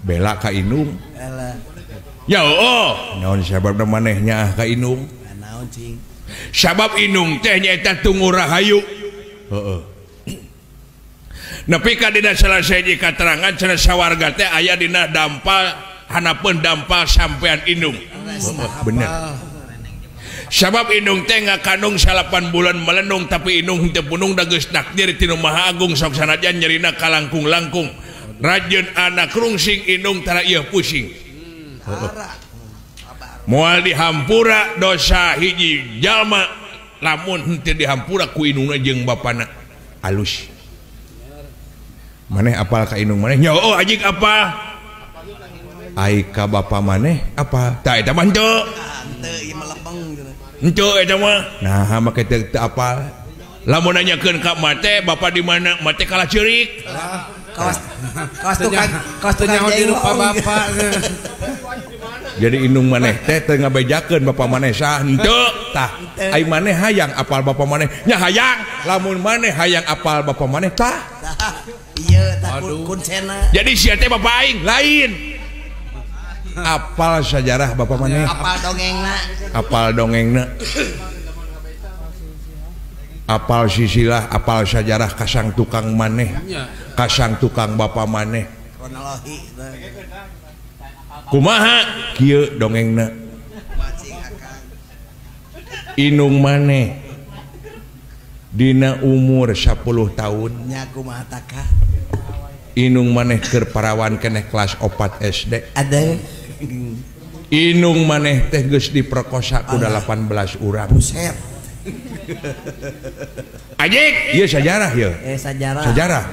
bela ka Inung ya naon sabab manehnya ka Inung naon cing sabab Inung teh nyaeta Tungu Rahayu heeh nepi ka dina salah sahiji katerangan cenah sawarga teh aya dina dampal hanapeun dampal sampean Inung bener sabab Inung teh ngakandung 8 bulan melenung tapi Inung henteu punung da geus takdir ti Nu Maha Agung sok sanajan nyerina kalangkung-langkung rajin anak rungsing Inung tara ieu pusing moal dihampura dosa hiji jalma lamun henteu dihampura ku Inungna jeung bapana alus maneh apal ka Inung maneh nya ajik apa ai ka bapa maneh apa tah eta mah henteu ieu mah lepeng henteu eta mah nah make teu apal lamun nanyakeun ka mate bapa di mana mate kalah ceurik kawas tukang di rupa bapak jadi Inung maneh teh teu ngabejakeun bapa maneh sah henteu tah ai maneh hayang apal bapa maneh nya hayang lamun maneh hayang apal bapa maneh tah ieu tah kuncena jadi sia teh bapa aing lain apal sejarah bapa maneh apal dongengna apal sisilah apal sejarah kasang tukang maneh kasang tukang bapa maneh kronologi kumaha kieu dongengna Inung maneh dina umur 10 tahun nya kumaha taka Inung maneh keur parawan keneh kelas 4 SD ada Inung maneh teh geus diperkosa ku 18 urang buset ajik ieu sajarah ieu sajarah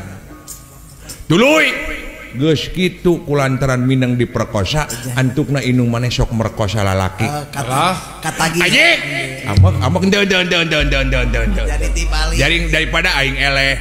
tuluy geus kitu kulantaran minang diperkosa antukna Inung maneh sok merkosa lalaki katagi ajik amak jadi tibalik daripada aing eleh